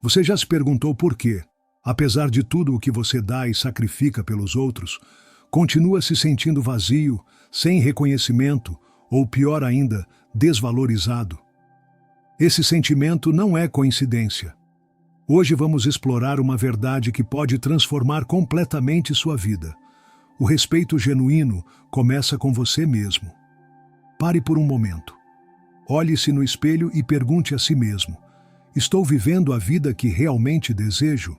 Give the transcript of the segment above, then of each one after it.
Você já se perguntou por quê, apesar de tudo o que você dá e sacrifica pelos outros, continua se sentindo vazio, sem reconhecimento ou, pior ainda, desvalorizado? Esse sentimento não é coincidência. Hoje vamos explorar uma verdade que pode transformar completamente sua vida. O respeito genuíno começa com você mesmo. Pare por um momento. Olhe-se no espelho e pergunte a si mesmo: estou vivendo a vida que realmente desejo?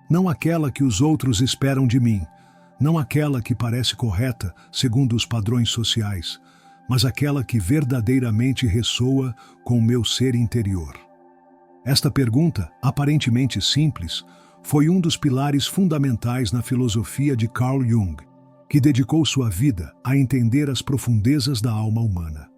Não aquela que os outros esperam de mim, não aquela que parece correta segundo os padrões sociais, mas aquela que verdadeiramente ressoa com o meu ser interior. Esta pergunta, aparentemente simples, foi um dos pilares fundamentais na filosofia de Carl Jung, que dedicou sua vida a entender as profundezas da alma humana.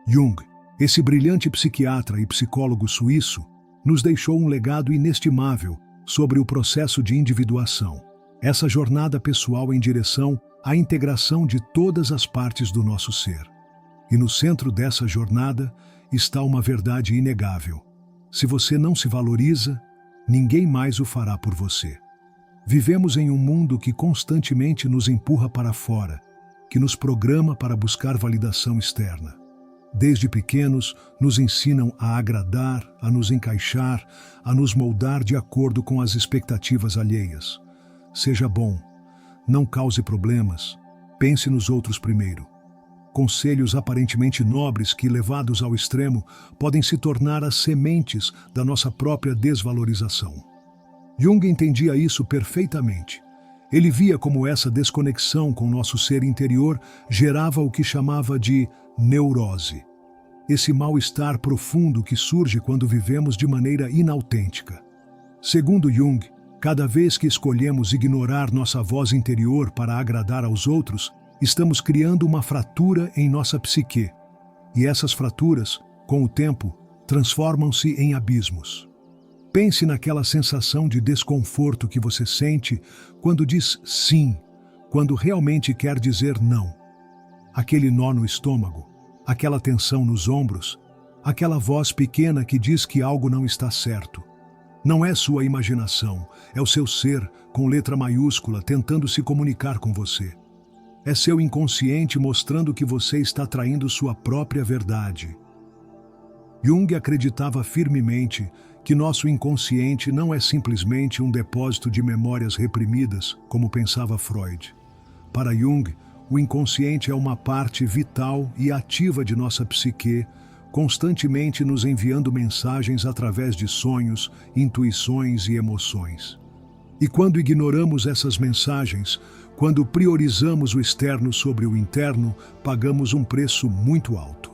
Jung, esse brilhante psiquiatra e psicólogo suíço, nos deixou um legado inestimável sobre o processo de individuação, essa jornada pessoal em direção à integração de todas as partes do nosso ser. E no centro dessa jornada está uma verdade inegável: se você não se valoriza, ninguém mais o fará por você. Vivemos em um mundo que constantemente nos empurra para fora, que nos programa para buscar validação externa. Desde pequenos, nos ensinam a agradar, a nos encaixar, a nos moldar de acordo com as expectativas alheias. Seja bom, não cause problemas, pense nos outros primeiro. Conselhos aparentemente nobres que, levados ao extremo, podem se tornar as sementes da nossa própria desvalorização. Jung entendia isso perfeitamente. Ele via como essa desconexão com nosso ser interior gerava o que chamava de neurose. Esse mal-estar profundo que surge quando vivemos de maneira inautêntica. Segundo Jung, cada vez que escolhemos ignorar nossa voz interior para agradar aos outros, estamos criando uma fratura em nossa psique. E essas fraturas, com o tempo, transformam-se em abismos. Pense naquela sensação de desconforto que você sente quando diz sim, quando realmente quer dizer não. Aquele nó no estômago, aquela tensão nos ombros, aquela voz pequena que diz que algo não está certo. Não é sua imaginação, é o seu ser, com letra maiúscula, tentando se comunicar com você. É seu inconsciente mostrando que você está traindo sua própria verdade. Jung acreditava firmemente que nosso inconsciente não é simplesmente um depósito de memórias reprimidas, como pensava Freud. Para Jung, o inconsciente é uma parte vital e ativa de nossa psique, constantemente nos enviando mensagens através de sonhos, intuições e emoções. E quando ignoramos essas mensagens, quando priorizamos o externo sobre o interno, pagamos um preço muito alto.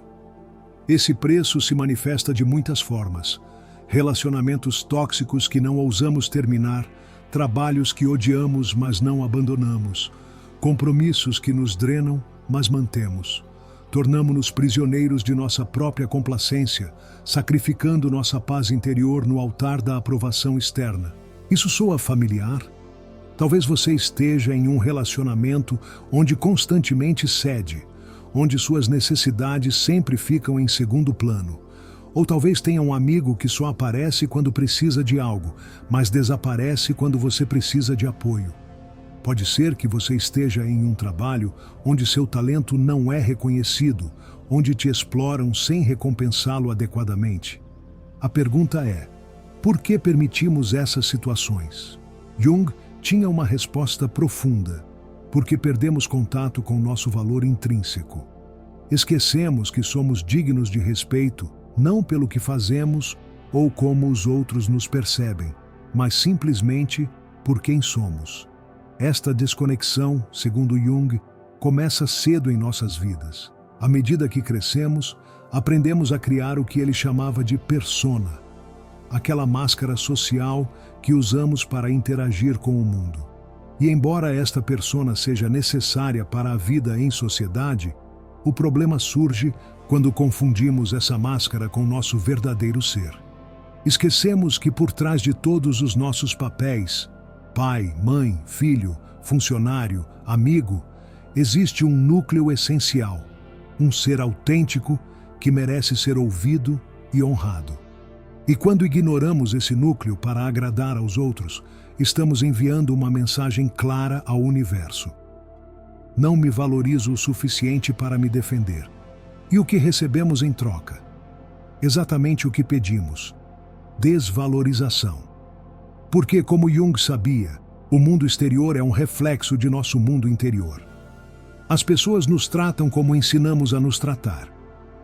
Esse preço se manifesta de muitas formas: relacionamentos tóxicos que não ousamos terminar, trabalhos que odiamos, mas não abandonamos, compromissos que nos drenam, mas mantemos. Tornamo-nos prisioneiros de nossa própria complacência, sacrificando nossa paz interior no altar da aprovação externa. Isso soa familiar? Talvez você esteja em um relacionamento onde constantemente cede, onde suas necessidades sempre ficam em segundo plano. Ou talvez tenha um amigo que só aparece quando precisa de algo, mas desaparece quando você precisa de apoio. Pode ser que você esteja em um trabalho onde seu talento não é reconhecido, onde te exploram sem recompensá-lo adequadamente. A pergunta é: por que permitimos essas situações? Jung tinha uma resposta profunda: porque perdemos contato com nosso valor intrínseco. Esquecemos que somos dignos de respeito, não pelo que fazemos ou como os outros nos percebem, mas simplesmente por quem somos. Esta desconexão, segundo Jung, começa cedo em nossas vidas. À medida que crescemos, aprendemos a criar o que ele chamava de persona, aquela máscara social que usamos para interagir com o mundo. E embora esta persona seja necessária para a vida em sociedade, o problema surge quando confundimos essa máscara com nosso verdadeiro ser. Esquecemos que por trás de todos os nossos papéis, pai, mãe, filho, funcionário, amigo, existe um núcleo essencial, um ser autêntico que merece ser ouvido e honrado. E quando ignoramos esse núcleo para agradar aos outros, estamos enviando uma mensagem clara ao universo. Não me valorizo o suficiente para me defender. E o que recebemos em troca? Exatamente o que pedimos: desvalorização. Porque, como Jung sabia, o mundo exterior é um reflexo de nosso mundo interior. As pessoas nos tratam como ensinamos a nos tratar.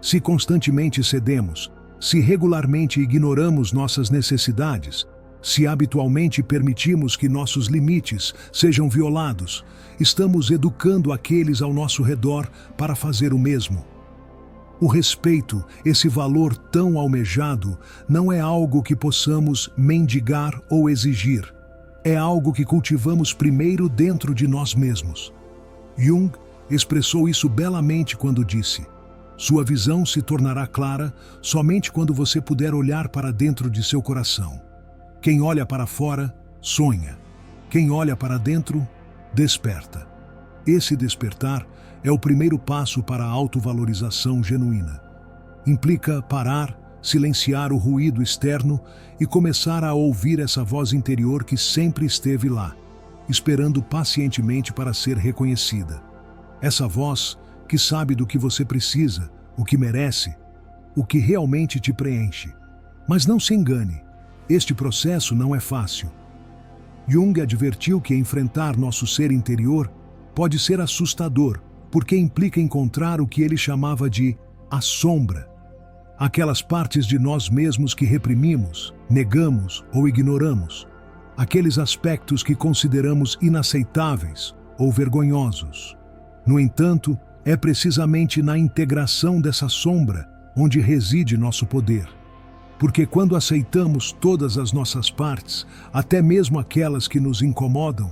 Se constantemente cedemos, se regularmente ignoramos nossas necessidades, se habitualmente permitimos que nossos limites sejam violados, estamos educando aqueles ao nosso redor para fazer o mesmo. O respeito, esse valor tão almejado, não é algo que possamos mendigar ou exigir. É algo que cultivamos primeiro dentro de nós mesmos. Jung expressou isso belamente quando disse: sua visão se tornará clara somente quando você puder olhar para dentro de seu coração. Quem olha para fora, sonha. Quem olha para dentro, desperta. Esse despertar é o primeiro passo para a autovalorização genuína. Implica parar, silenciar o ruído externo e começar a ouvir essa voz interior que sempre esteve lá, esperando pacientemente para ser reconhecida. Essa voz que sabe do que você precisa, o que merece, o que realmente te preenche. Mas não se engane, este processo não é fácil. Jung advertiu que enfrentar nosso ser interior pode ser assustador, porque implica encontrar o que ele chamava de a sombra. Aquelas partes de nós mesmos que reprimimos, negamos ou ignoramos. Aqueles aspectos que consideramos inaceitáveis ou vergonhosos. No entanto, é precisamente na integração dessa sombra onde reside nosso poder. Porque quando aceitamos todas as nossas partes, até mesmo aquelas que nos incomodam,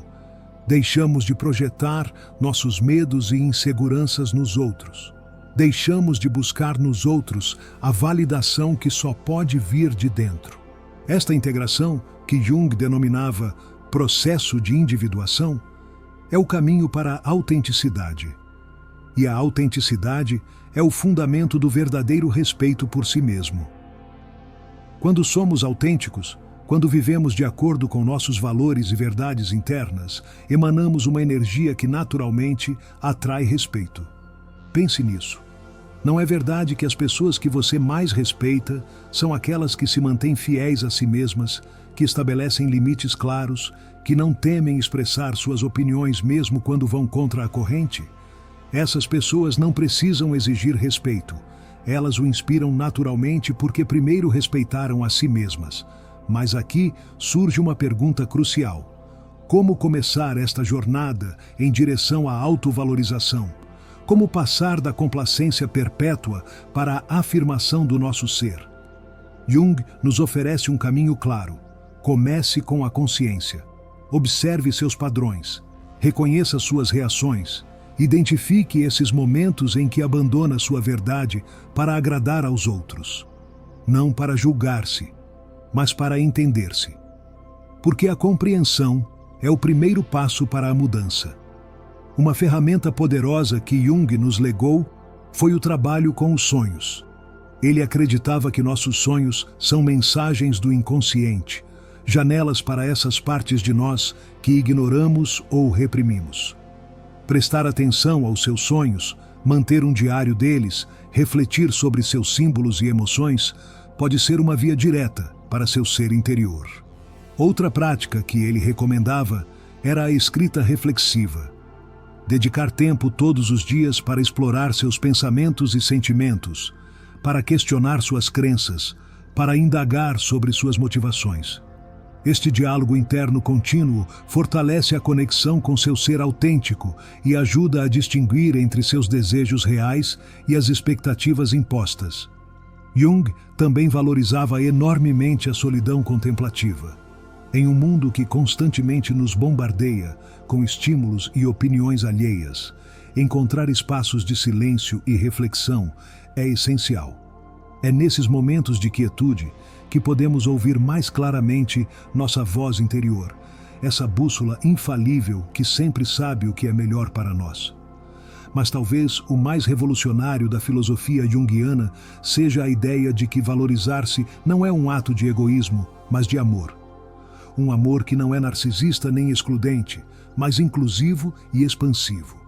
deixamos de projetar nossos medos e inseguranças nos outros. Deixamos de buscar nos outros a validação que só pode vir de dentro. Esta integração, que Jung denominava processo de individuação, é o caminho para a autenticidade. E a autenticidade é o fundamento do verdadeiro respeito por si mesmo. Quando somos autênticos, quando vivemos de acordo com nossos valores e verdades internas, emanamos uma energia que naturalmente atrai respeito. Pense nisso. Não é verdade que as pessoas que você mais respeita são aquelas que se mantêm fiéis a si mesmas, que estabelecem limites claros, que não temem expressar suas opiniões mesmo quando vão contra a corrente? Essas pessoas não precisam exigir respeito. Elas o inspiram naturalmente porque primeiro respeitaram a si mesmas. Mas aqui surge uma pergunta crucial: como começar esta jornada em direção à autovalorização? Como passar da complacência perpétua para a afirmação do nosso ser? Jung nos oferece um caminho claro. Comece com a consciência. Observe seus padrões. Reconheça suas reações. Identifique esses momentos em que abandona sua verdade para agradar aos outros. Não para julgar-se, mas para entender-se. Porque a compreensão é o primeiro passo para a mudança. Uma ferramenta poderosa que Jung nos legou foi o trabalho com os sonhos. Ele acreditava que nossos sonhos são mensagens do inconsciente, janelas para essas partes de nós que ignoramos ou reprimimos. Prestar atenção aos seus sonhos, manter um diário deles, refletir sobre seus símbolos e emoções, pode ser uma via direta para seu ser interior. Outra prática que ele recomendava era a escrita reflexiva. Dedicar tempo todos os dias para explorar seus pensamentos e sentimentos, para questionar suas crenças, para indagar sobre suas motivações. Este diálogo interno contínuo fortalece a conexão com seu ser autêntico e ajuda a distinguir entre seus desejos reais e as expectativas impostas. Jung também valorizava enormemente a solidão contemplativa. Em um mundo que constantemente nos bombardeia com estímulos e opiniões alheias, encontrar espaços de silêncio e reflexão é essencial. É nesses momentos de quietude que podemos ouvir mais claramente nossa voz interior, essa bússola infalível que sempre sabe o que é melhor para nós. mas talvez o mais revolucionário da filosofia junguiana seja a ideia de que valorizar-se não é um ato de egoísmo, mas de amor. Um amor que não é narcisista nem excludente, mas inclusivo e expansivo.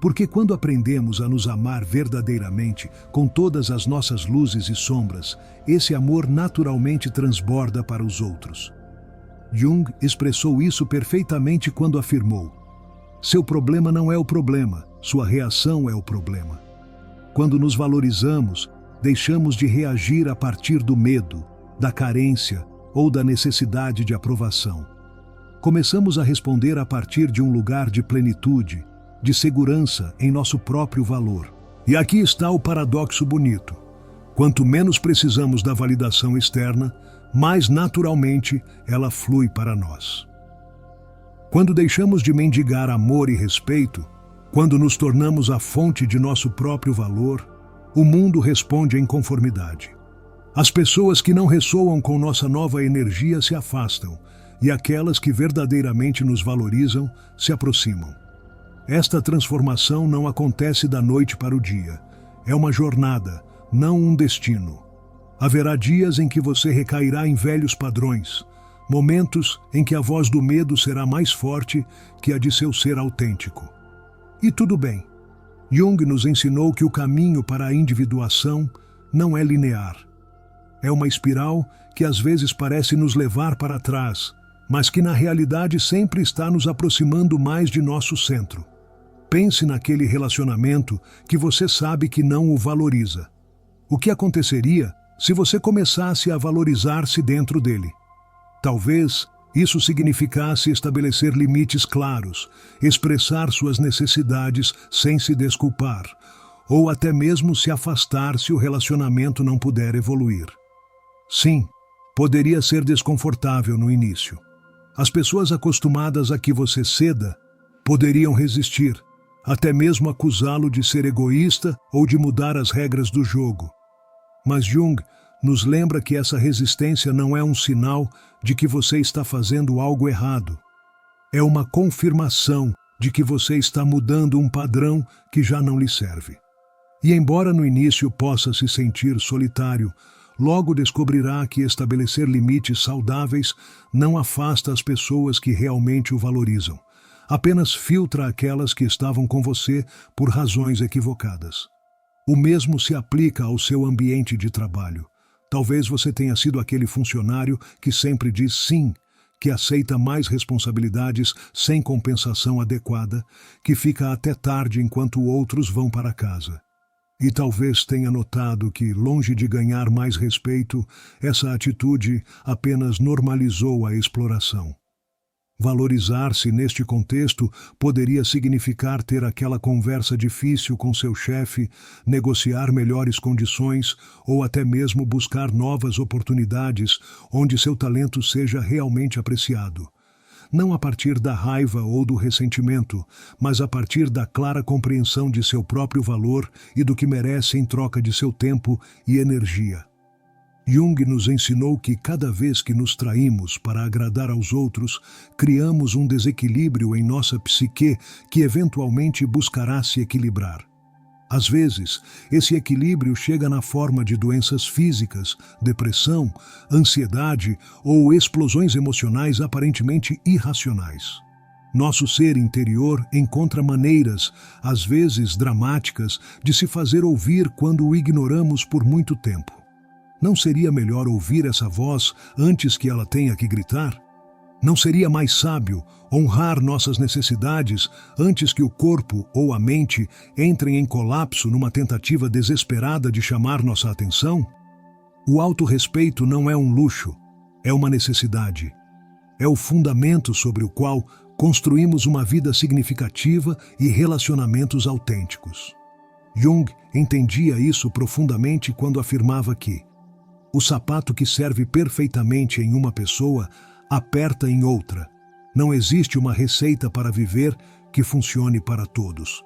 Porque quando aprendemos a nos amar verdadeiramente, com todas as nossas luzes e sombras, esse amor naturalmente transborda para os outros. Jung expressou isso perfeitamente quando afirmou: seu problema não é o problema, sua reação é o problema. Quando nos valorizamos, deixamos de reagir a partir do medo, da carência ou da necessidade de aprovação. Começamos a responder a partir de um lugar de plenitude, de segurança em nosso próprio valor. E aqui está o paradoxo bonito. Quanto menos precisamos da validação externa, mais naturalmente ela flui para nós. Quando deixamos de mendigar amor e respeito, quando nos tornamos a fonte de nosso próprio valor, o mundo responde em conformidade. As pessoas que não ressoam com nossa nova energia se afastam, e aquelas que verdadeiramente nos valorizam se aproximam. Esta transformação não acontece da noite para o dia. É uma jornada, não um destino. Haverá dias em que você recairá em velhos padrões, momentos em que a voz do medo será mais forte que a de seu ser autêntico. E tudo bem. Jung nos ensinou que o caminho para a individuação não é linear. É uma espiral que às vezes parece nos levar para trás, mas que na realidade sempre está nos aproximando mais de nosso centro. Pense naquele relacionamento que você sabe que não o valoriza. O que aconteceria se você começasse a valorizar-se dentro dele? Talvez isso significasse estabelecer limites claros, expressar suas necessidades sem se desculpar, ou até mesmo se afastar se o relacionamento não puder evoluir. Sim, poderia ser desconfortável no início. As pessoas acostumadas a que você ceda poderiam resistir, até mesmo acusá-lo de ser egoísta ou de mudar as regras do jogo. Mas Jung nos lembra que essa resistência não é um sinal de que você está fazendo algo errado. É uma confirmação de que você está mudando um padrão que já não lhe serve. E embora no início possa se sentir solitário, logo descobrirá que estabelecer limites saudáveis não afasta as pessoas que realmente o valorizam. Apenas filtra aquelas que estavam com você por razões equivocadas. O mesmo se aplica ao seu ambiente de trabalho. Talvez você tenha sido aquele funcionário que sempre diz sim, que aceita mais responsabilidades sem compensação adequada, que fica até tarde enquanto outros vão para casa. E talvez tenha notado que, longe de ganhar mais respeito, essa atitude apenas normalizou a exploração. Valorizar-se neste contexto poderia significar ter aquela conversa difícil com seu chefe, negociar melhores condições ou até mesmo buscar novas oportunidades onde seu talento seja realmente apreciado. Não a partir da raiva ou do ressentimento, mas a partir da clara compreensão de seu próprio valor e do que merece em troca de seu tempo e energia. Jung nos ensinou que cada vez que nos traímos para agradar aos outros, criamos um desequilíbrio em nossa psique que eventualmente buscará se equilibrar. Às vezes, esse equilíbrio chega na forma de doenças físicas, depressão, ansiedade ou explosões emocionais aparentemente irracionais. Nosso ser interior encontra maneiras, às vezes dramáticas, de se fazer ouvir quando o ignoramos por muito tempo. Não seria melhor ouvir essa voz antes que ela tenha que gritar? Não seria mais sábio honrar nossas necessidades antes que o corpo ou a mente entrem em colapso numa tentativa desesperada de chamar nossa atenção? O autorrespeito não é um luxo, é uma necessidade. É o fundamento sobre o qual construímos uma vida significativa e relacionamentos autênticos. Jung entendia isso profundamente quando afirmava que o sapato que serve perfeitamente em uma pessoa aperta em outra. Não existe uma receita para viver que funcione para todos.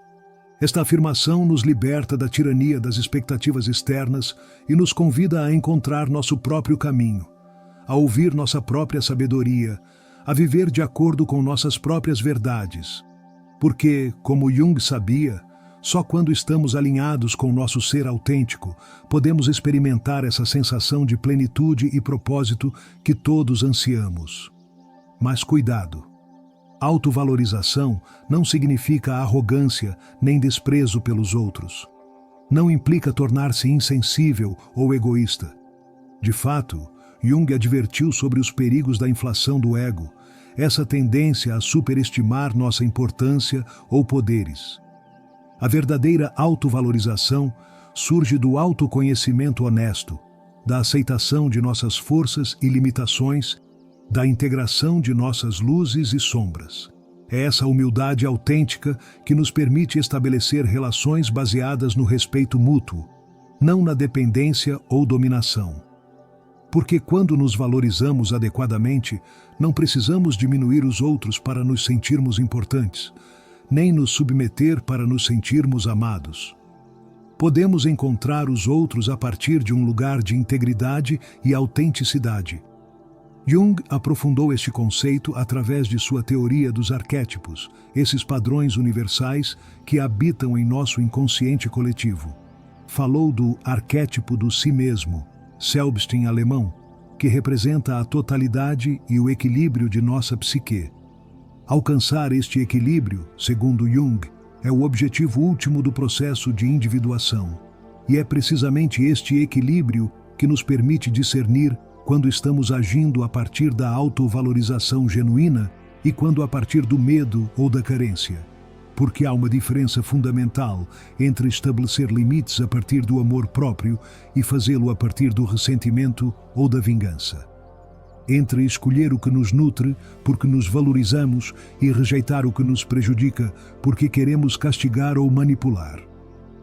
Esta afirmação nos liberta da tirania das expectativas externas e nos convida a encontrar nosso próprio caminho, a ouvir nossa própria sabedoria, a viver de acordo com nossas próprias verdades. Porque, como Jung sabia, Só quando estamos alinhados com o nosso ser autêntico, podemos experimentar essa sensação de plenitude e propósito que todos ansiamos. Mas cuidado! Autovalorização não significa arrogância nem desprezo pelos outros. Não implica tornar-se insensível ou egoísta. De fato, Jung advertiu sobre os perigos da inflação do ego, essa tendência a superestimar nossa importância ou poderes. A verdadeira autovalorização surge do autoconhecimento honesto, da aceitação de nossas forças e limitações, da integração de nossas luzes e sombras. É essa humildade autêntica que nos permite estabelecer relações baseadas no respeito mútuo, não na dependência ou dominação. Porque quando nos valorizamos adequadamente, não precisamos diminuir os outros para nos sentirmos importantes, nem nos submeter para nos sentirmos amados. Podemos encontrar os outros a partir de um lugar de integridade e autenticidade. Jung aprofundou este conceito através de sua teoria dos arquétipos, esses padrões universais que habitam em nosso inconsciente coletivo. Falou do arquétipo do si mesmo, Selbst em alemão, que representa a totalidade e o equilíbrio de nossa psique. Alcançar este equilíbrio, segundo Jung, é o objetivo último do processo de individuação. E é precisamente este equilíbrio que nos permite discernir quando estamos agindo a partir da autovalorização genuína e quando a partir do medo ou da carência. Porque há uma diferença fundamental entre estabelecer limites a partir do amor próprio e fazê-lo a partir do ressentimento ou da vingança. Entre escolher o que nos nutre, porque nos valorizamos, e rejeitar o que nos prejudica, porque queremos castigar ou manipular.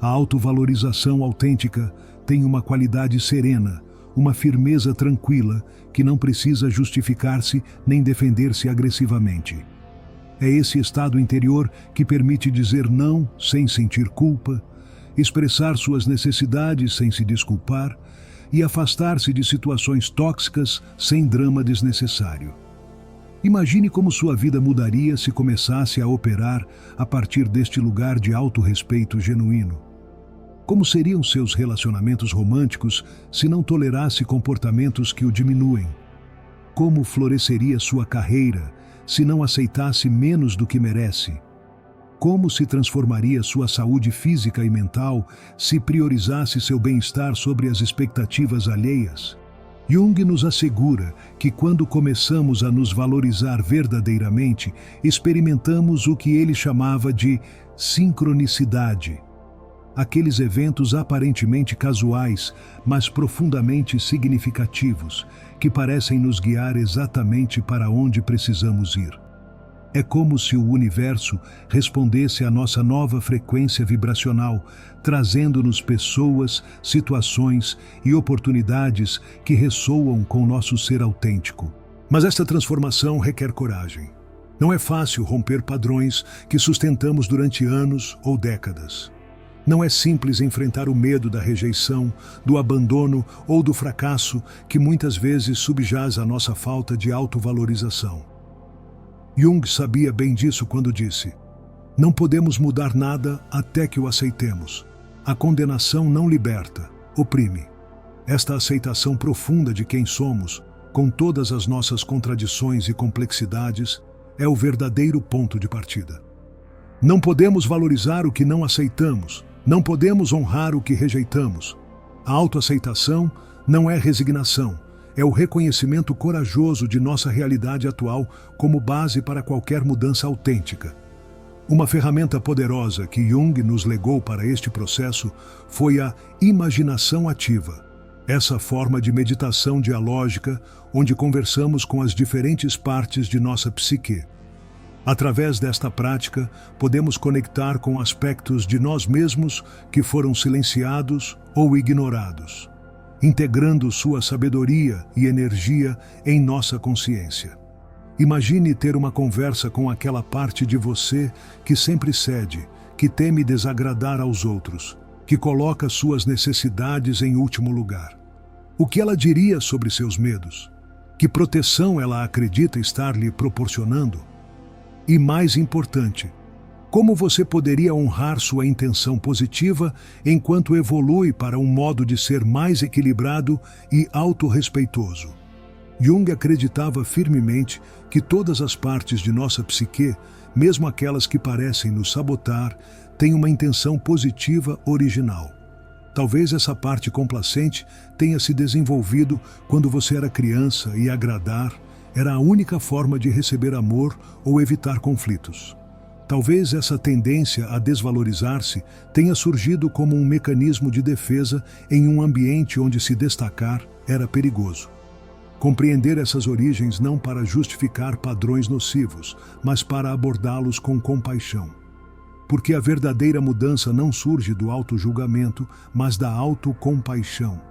A autovalorização autêntica tem uma qualidade serena, uma firmeza tranquila, que não precisa justificar-se nem defender-se agressivamente. É esse estado interior que permite dizer não sem sentir culpa, expressar suas necessidades sem se desculpar e afastar-se de situações tóxicas sem drama desnecessário. Imagine como sua vida mudaria se começasse a operar a partir deste lugar de autorrespeito genuíno. Como seriam seus relacionamentos românticos se não tolerasse comportamentos que o diminuem? Como floresceria sua carreira se não aceitasse menos do que merece? Como se transformaria sua saúde física e mental se priorizasse seu bem-estar sobre as expectativas alheias? Jung nos assegura que quando começamos a nos valorizar verdadeiramente, experimentamos o que ele chamava de sincronicidade. Aqueles eventos aparentemente casuais, mas profundamente significativos, que parecem nos guiar exatamente para onde precisamos ir. É como se o universo respondesse à nossa nova frequência vibracional, trazendo-nos pessoas, situações e oportunidades que ressoam com nosso ser autêntico. Mas esta transformação requer coragem. Não é fácil romper padrões que sustentamos durante anos ou décadas. Não é simples enfrentar o medo da rejeição, do abandono ou do fracasso que muitas vezes subjaz a nossa falta de autovalorização. Jung sabia bem disso quando disse: "Não podemos mudar nada até que o aceitemos. A condenação não liberta, oprime." Esta aceitação profunda de quem somos, com todas as nossas contradições e complexidades, é o verdadeiro ponto de partida. Não podemos valorizar o que não aceitamos, não podemos honrar o que rejeitamos. A autoaceitação não é resignação, é o reconhecimento corajoso de nossa realidade atual como base para qualquer mudança autêntica. Uma ferramenta poderosa que Jung nos legou para este processo foi a imaginação ativa. Essa forma de meditação dialógica, onde conversamos com as diferentes partes de nossa psique. Através desta prática, podemos conectar com aspectos de nós mesmos que foram silenciados ou ignorados, integrando sua sabedoria e energia em nossa consciência. Imagine ter uma conversa com aquela parte de você que sempre cede, que teme desagradar aos outros, que coloca suas necessidades em último lugar. O que ela diria sobre seus medos? Que proteção ela acredita estar lhe proporcionando? E mais importante, Como você poderia honrar sua intenção positiva enquanto evolui para um modo de ser mais equilibrado e autorrespeitoso? Jung acreditava firmemente que todas as partes de nossa psique, mesmo aquelas que parecem nos sabotar, têm uma intenção positiva original. Talvez essa parte complacente tenha se desenvolvido quando você era criança e agradar era a única forma de receber amor ou evitar conflitos. Talvez essa tendência a desvalorizar-se tenha surgido como um mecanismo de defesa em um ambiente onde se destacar era perigoso. Compreender essas origens não para justificar padrões nocivos, mas para abordá-los com compaixão. Porque a verdadeira mudança não surge do auto-julgamento, mas da autocompaixão.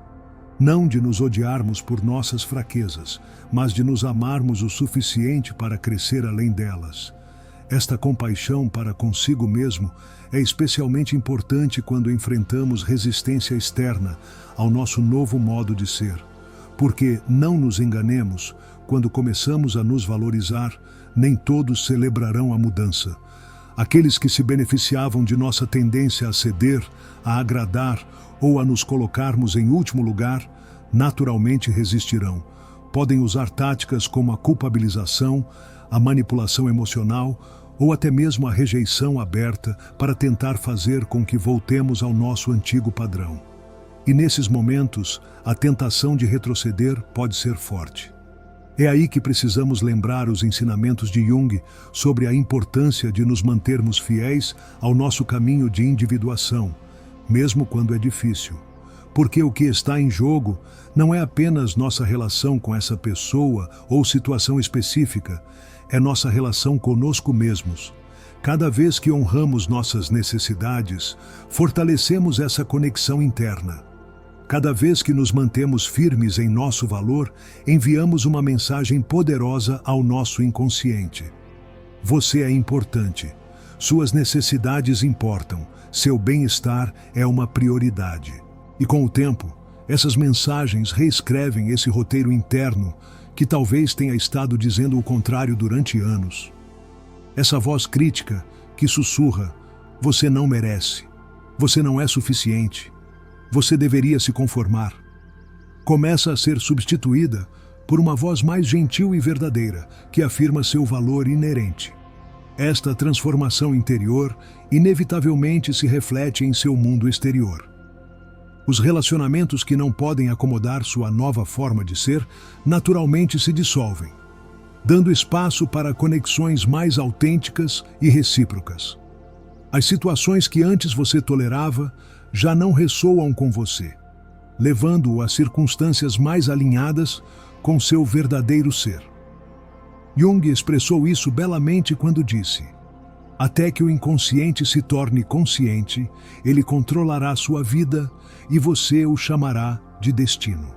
Não de nos odiarmos por nossas fraquezas, mas de nos amarmos o suficiente para crescer além delas. Esta compaixão para consigo mesmo é especialmente importante quando enfrentamos resistência externa ao nosso novo modo de ser. Porque, não nos enganemos, quando começamos a nos valorizar, nem todos celebrarão a mudança. Aqueles que se beneficiavam de nossa tendência a ceder, a agradar ou a nos colocarmos em último lugar, naturalmente resistirão. Podem usar táticas como a culpabilização, a manipulação emocional ou até mesmo a rejeição aberta para tentar fazer com que voltemos ao nosso antigo padrão. E nesses momentos, a tentação de retroceder pode ser forte. É aí que precisamos lembrar os ensinamentos de Jung sobre a importância de nos mantermos fiéis ao nosso caminho de individuação, mesmo quando é difícil. Porque o que está em jogo não é apenas nossa relação com essa pessoa ou situação específica, é nossa relação conosco mesmos. Cada vez que honramos nossas necessidades, fortalecemos essa conexão interna. Cada vez que nos mantemos firmes em nosso valor, enviamos uma mensagem poderosa ao nosso inconsciente. Você é importante. Suas necessidades importam. Seu bem-estar é uma prioridade. E com o tempo, essas mensagens reescrevem esse roteiro interno que talvez tenha estado dizendo o contrário durante anos. Essa voz crítica que sussurra: você não merece, você não é suficiente, você deveria se conformar, começa a ser substituída por uma voz mais gentil e verdadeira que afirma seu valor inerente. Esta transformação interior inevitavelmente se reflete em seu mundo exterior. Os relacionamentos que não podem acomodar sua nova forma de ser naturalmente se dissolvem, dando espaço para conexões mais autênticas e recíprocas. As situações que antes você tolerava já não ressoam com você, levando-o a circunstâncias mais alinhadas com seu verdadeiro ser. Jung expressou isso belamente quando disse: até que o inconsciente se torne consciente, ele controlará sua vida e você o chamará de destino.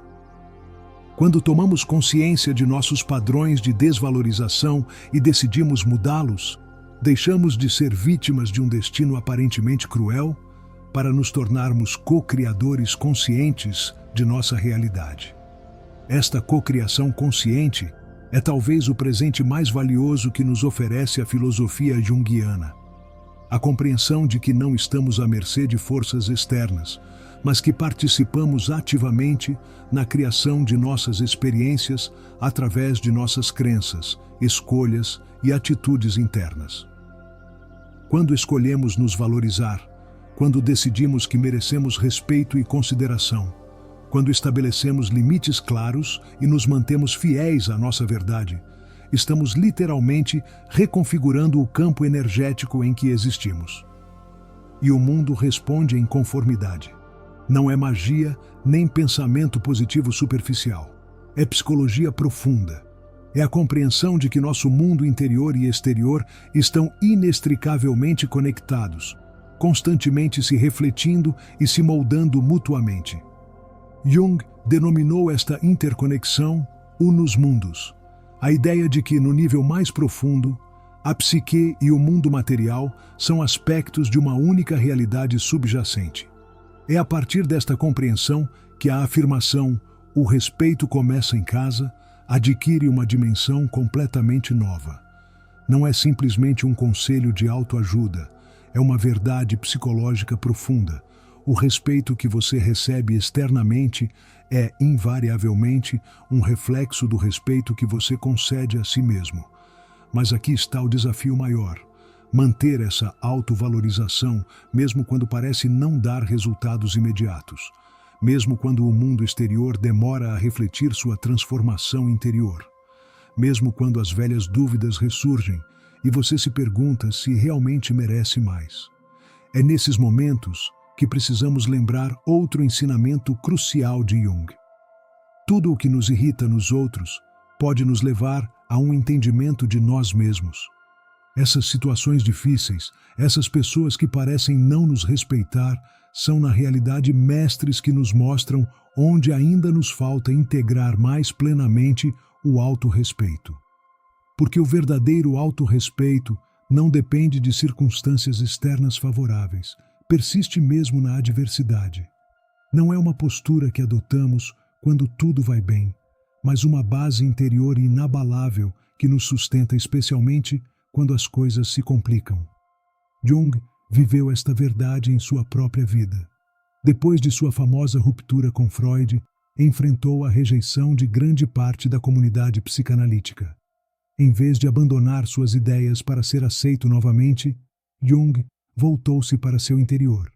Quando tomamos consciência de nossos padrões de desvalorização e decidimos mudá-los, deixamos de ser vítimas de um destino aparentemente cruel para nos tornarmos co-criadores conscientes de nossa realidade. Esta co-criação consciente é talvez o presente mais valioso que nos oferece a filosofia junguiana. A compreensão de que não estamos à mercê de forças externas, mas que participamos ativamente na criação de nossas experiências através de nossas crenças, escolhas e atitudes internas. Quando escolhemos nos valorizar, quando decidimos que merecemos respeito e consideração, quando estabelecemos limites claros e nos mantemos fiéis à nossa verdade, estamos literalmente reconfigurando o campo energético em que existimos. E o mundo responde em conformidade. Não é magia nem pensamento positivo superficial. É psicologia profunda. É a compreensão de que nosso mundo interior e exterior estão inextricavelmente conectados, constantemente se refletindo e se moldando mutuamente. Jung denominou esta interconexão unus mundus, a ideia de que, no nível mais profundo, a psique e o mundo material são aspectos de uma única realidade subjacente. É a partir desta compreensão que a afirmação "o respeito começa em casa" adquire uma dimensão completamente nova. Não é simplesmente um conselho de autoajuda, é uma verdade psicológica profunda. O respeito que você recebe externamente é, invariavelmente, um reflexo do respeito que você concede a si mesmo. Mas aqui está o desafio maior: manter essa autovalorização, mesmo quando parece não dar resultados imediatos, mesmo quando o mundo exterior demora a refletir sua transformação interior, mesmo quando as velhas dúvidas ressurgem e você se pergunta se realmente merece mais. É nesses momentos que precisamos lembrar outro ensinamento crucial de Jung. Tudo o que nos irrita nos outros pode nos levar a um entendimento de nós mesmos. Essas situações difíceis, essas pessoas que parecem não nos respeitar, são na realidade mestres que nos mostram onde ainda nos falta integrar mais plenamente o autorrespeito. Porque o verdadeiro autorrespeito não depende de circunstâncias externas favoráveis, persiste mesmo na adversidade. Não é uma postura que adotamos quando tudo vai bem, mas uma base interior inabalável que nos sustenta especialmente quando as coisas se complicam. Jung viveu esta verdade em sua própria vida. Depois de sua famosa ruptura com Freud, enfrentou a rejeição de grande parte da comunidade psicanalítica. Em vez de abandonar suas ideias para ser aceito novamente, Jung voltou-se para seu interior,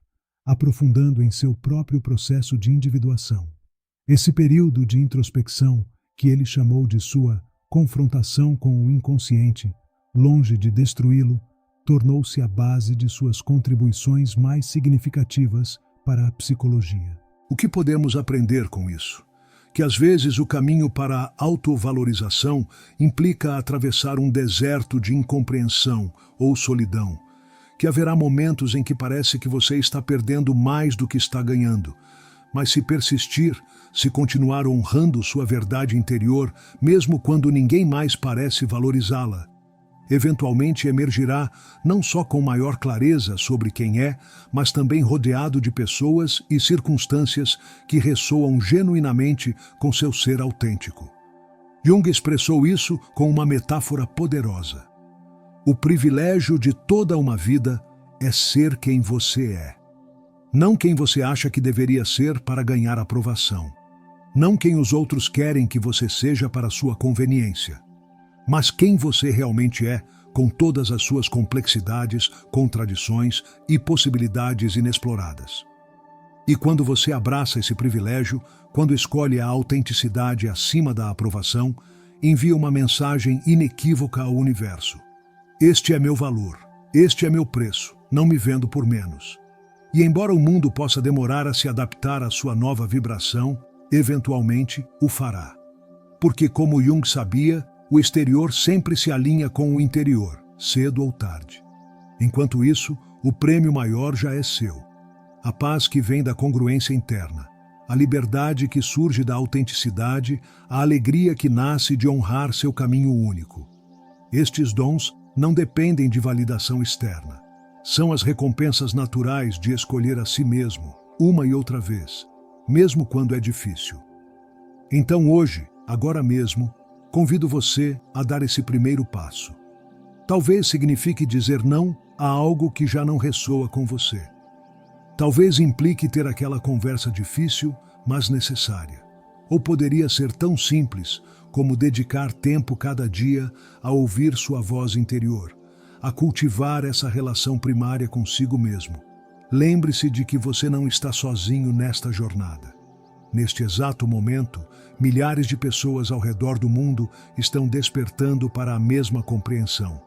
aprofundando em seu próprio processo de individuação. Esse período de introspecção, que ele chamou de sua confrontação com o inconsciente, longe de destruí-lo, tornou-se a base de suas contribuições mais significativas para a psicologia. O que podemos aprender com isso? Que às vezes o caminho para a autovalorização implica atravessar um deserto de incompreensão ou solidão, que haverá momentos em que parece que você está perdendo mais do que está ganhando, mas se persistir, se continuar honrando sua verdade interior, mesmo quando ninguém mais parece valorizá-la, eventualmente emergirá não só com maior clareza sobre quem é, mas também rodeado de pessoas e circunstâncias que ressoam genuinamente com seu ser autêntico. Jung expressou isso com uma metáfora poderosa. O privilégio de toda uma vida é ser quem você é. Não quem você acha que deveria ser para ganhar aprovação. Não quem os outros querem que você seja para sua conveniência. Mas quem você realmente é, com todas as suas complexidades, contradições e possibilidades inexploradas. E quando você abraça esse privilégio, quando escolhe a autenticidade acima da aprovação, envia uma mensagem inequívoca ao universo. Este é meu valor, este é meu preço, não me vendo por menos. E embora o mundo possa demorar a se adaptar à sua nova vibração, eventualmente o fará. Porque, como Jung sabia, o exterior sempre se alinha com o interior, cedo ou tarde. Enquanto isso, o prêmio maior já é seu. A paz que vem da congruência interna, a liberdade que surge da autenticidade, a alegria que nasce de honrar seu caminho único. Estes dons não dependem de validação externa. São as recompensas naturais de escolher a si mesmo, uma e outra vez, mesmo quando é difícil. Então hoje, agora mesmo, convido você a dar esse primeiro passo. Talvez signifique dizer não a algo que já não ressoa com você. Talvez implique ter aquela conversa difícil, mas necessária. Ou poderia ser tão simples como dedicar tempo cada dia a ouvir sua voz interior, a cultivar essa relação primária consigo mesmo. Lembre-se de que você não está sozinho nesta jornada. Neste exato momento, milhares de pessoas ao redor do mundo estão despertando para a mesma compreensão,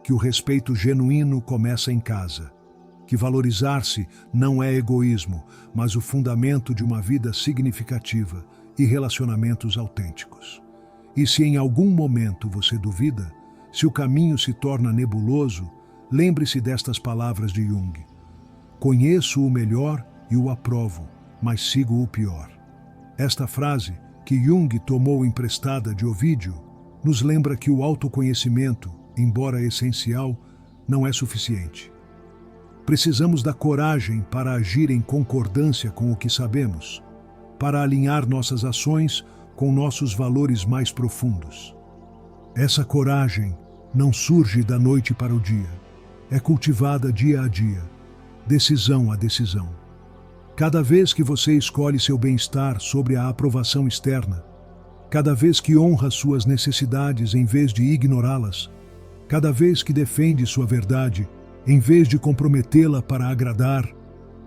que o respeito genuíno começa em casa, que valorizar-se não é egoísmo, mas o fundamento de uma vida significativa e relacionamentos autênticos. E se em algum momento você duvida, se o caminho se torna nebuloso, lembre-se destas palavras de Jung. Conheço o melhor e o aprovo, mas sigo o pior. Esta frase, que Jung tomou emprestada de Ovídio, nos lembra que o autoconhecimento, embora essencial, não é suficiente. Precisamos da coragem para agir em concordância com o que sabemos, para alinhar nossas ações com nossos valores mais profundos. Essa coragem não surge da noite para o dia. É cultivada dia a dia, decisão a decisão. Cada vez que você escolhe seu bem-estar sobre a aprovação externa, cada vez que honra suas necessidades em vez de ignorá-las, cada vez que defende sua verdade em vez de comprometê-la para agradar,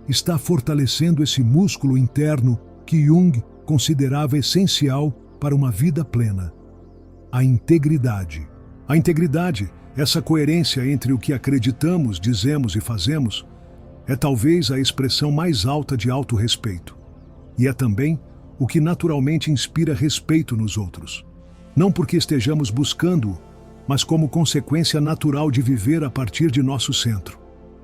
está fortalecendo esse músculo interno que Jung considerava essencial para uma vida plena. A integridade. A integridade, essa coerência entre o que acreditamos, dizemos e fazemos, é talvez a expressão mais alta de autorrespeito. E é também o que naturalmente inspira respeito nos outros. Não porque estejamos buscando-o, mas como consequência natural de viver a partir de nosso centro.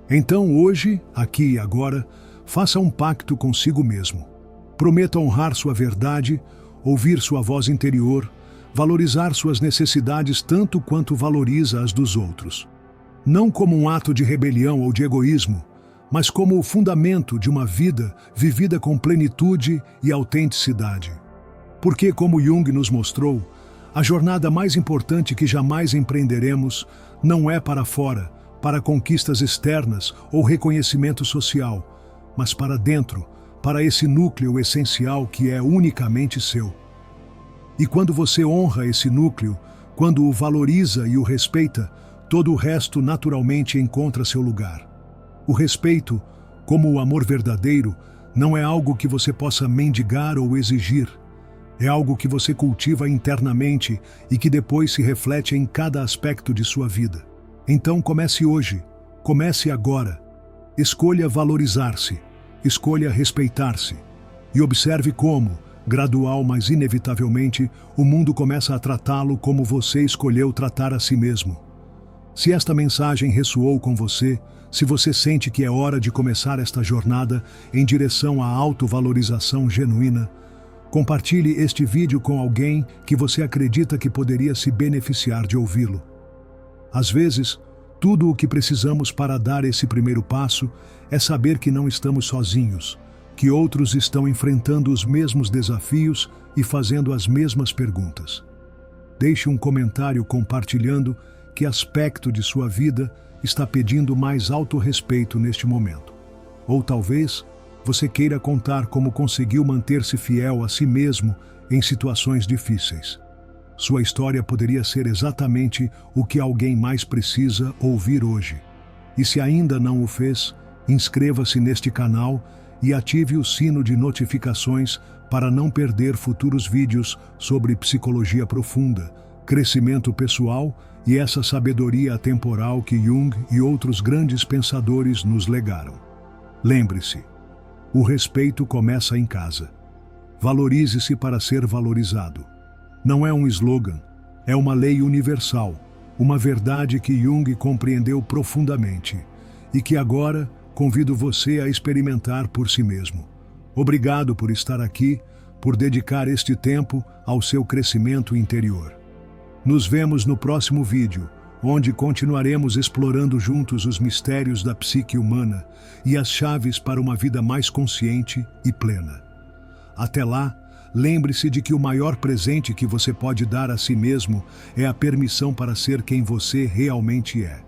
Então hoje, aqui e agora, faça um pacto consigo mesmo. Prometa honrar sua verdade, ouvir sua voz interior, valorizar suas necessidades tanto quanto valoriza as dos outros. Não como um ato de rebelião ou de egoísmo, mas como o fundamento de uma vida vivida com plenitude e autenticidade. Porque, como Jung nos mostrou, a jornada mais importante que jamais empreenderemos não é para fora, para conquistas externas ou reconhecimento social, mas para dentro, para esse núcleo essencial que é unicamente seu. E quando você honra esse núcleo, quando o valoriza e o respeita, todo o resto naturalmente encontra seu lugar. O respeito, como o amor verdadeiro, não é algo que você possa mendigar ou exigir. É algo que você cultiva internamente e que depois se reflete em cada aspecto de sua vida. Então comece hoje, comece agora. Escolha valorizar-se, escolha respeitar-se e observe como, gradual mas inevitavelmente, o mundo começa a tratá-lo como você escolheu tratar a si mesmo. Se esta mensagem ressoou com você, se você sente que é hora de começar esta jornada em direção à autovalorização genuína, compartilhe este vídeo com alguém que você acredita que poderia se beneficiar de ouvi-lo. Às vezes, tudo o que precisamos para dar esse primeiro passo é saber que não estamos sozinhos, que outros estão enfrentando os mesmos desafios e fazendo as mesmas perguntas. Deixe um comentário compartilhando que aspecto de sua vida está pedindo mais autorrespeito neste momento. Ou talvez você queira contar como conseguiu manter-se fiel a si mesmo em situações difíceis. Sua história poderia ser exatamente o que alguém mais precisa ouvir hoje. E se ainda não o fez, inscreva-se neste canal e ative o sino de notificações para não perder futuros vídeos sobre psicologia profunda, crescimento pessoal e essa sabedoria atemporal que Jung e outros grandes pensadores nos legaram. Lembre-se, o respeito começa em casa. Valorize-se para ser valorizado. Não é um slogan, é uma lei universal, uma verdade que Jung compreendeu profundamente e que agora convido você a experimentar por si mesmo. Obrigado por estar aqui, por dedicar este tempo ao seu crescimento interior. Nos vemos no próximo vídeo, onde continuaremos explorando juntos os mistérios da psique humana e as chaves para uma vida mais consciente e plena. Até lá, lembre-se de que o maior presente que você pode dar a si mesmo é a permissão para ser quem você realmente é.